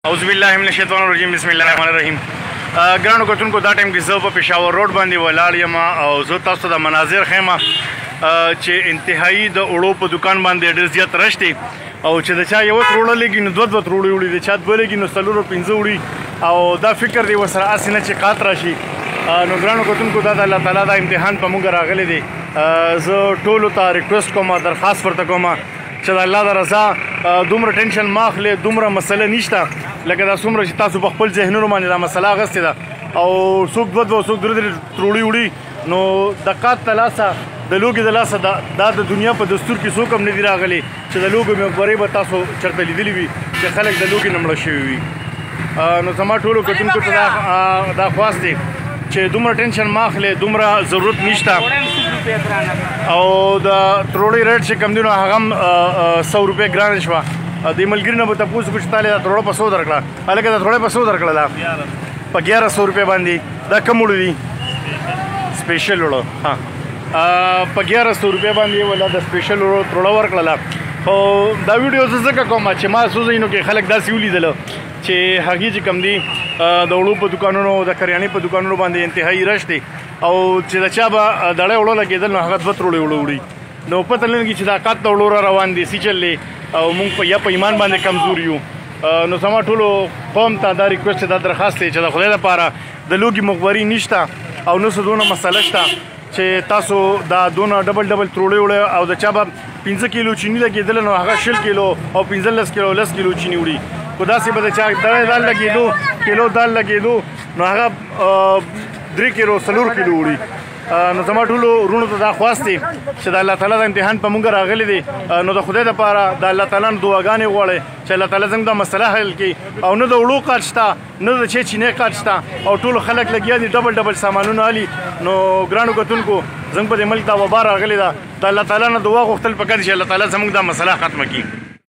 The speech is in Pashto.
اعوذ باللہ من الشیطان الرجیم بسم الله الرحمن الرحیم. ګرانو کتونکو دا ټایم کې زه په پېښور روډ باندې ولاړ یم او زه تاسو ته د مناظر ښیم چې انتهایی د اوړو په دکان باندې ډېر زیات رش دی او چې د چا یوه تروړه لګي نو دوه تروړې وړي، د چا دوه لګي نو څلورو پنځه وړي او دا فکر دی ورسره هسې نه چې قات راشي. نو ګرانو کتونکو دا د الله تعالی دا امتحان په موږ راغلی دی. زه ټولو ته ریکویسټ کوم، درخواست ورته کوم چې د الله د رضا دومره ټینشن مه اخلئ، دومره مسله نشته لکه دا څومره چې تاسو په خپل ذهنونو باندې دا مسله اخیستې ده او څوک دوه څوک درې تروړې وړي. نو د قات د لاسه د لوږې د لاسه دا د دنیا په دستور کې څوک هم نه دي راغلي چې د لوږې مقبرې به تاسو چېرته لیدلي وي چې خلک د لوږې نه مړه شوي وي. نو زما ټولو کتونکو ته دا خواست دی چې دومره ټینشن مه اخلئ، دومره ضرورت نشته. او د تروړې ریټ چې کوم دی نو هغه هم 100 روپۍ ګرانه شوه. د ملګري نه به تپوس وکړو چې تاله دا تروړه په 100 درکړه، هلکه دا تروړه په 100 درکړه دا په 1100 روپۍ باندې. دا کم وړو دي؟ سپیشل وړو. ها په 1100 روپۍ باندې ولا د سپیشل وړو تروړه ورکړله. خو دا ویډیو زه ځکه کوم چې ما څو ځایونو کې خلک داسې ولیدله چې هغې چې کوم دي د وړو په دوکانونو د کریانې په دوکانونو باندې انتهایی رش دی او چې د چا به دړی وړو لګېدل نو هغه 2 تروړې وړو وړي. نو پته نه لګي چې دا قات د وړو را روان دي سی چل دی او موږ یا په ایمان باندې کمزور یو. نو زما ټولو قوم ته دا ریکویسټ دا درخواست دی چې د خدای لپاره د لوږې مخبري نشته او نه څه دونه مسله شته چې تاسو دا دونه ډبل تروړې وړئ او د چا به 15 کیلو چیني لګېدله نو هغه 20 کیلو او 15 کیلو 10 کیلو چیني وړي. خو داسې به د چا دال لګېدو کیلو دال لګېدو نو هغه 3 کیلو 4 کیلو وړي. نو زما ټولو وروڼو ته دا خواست دی چې د الله تعالی د امتحان په موږ راغلی دی نو د خدای دپاره د الله تعالی نه دعاګانې غواړئ چې الله تعالی زموږ دا مسله حل کړي او نه د وړو قات شته نه د چی چینې قات شته او ټولو خلک لګیا دي ډبل سامانونه علي. نو ګرانو کتونکو زموږ په دې ملک دا وبا راغلی ده، د الله تعالی نه دعا غوښتل پکار دي چې الله تعالی زموږ دا مسله ختمه کړي.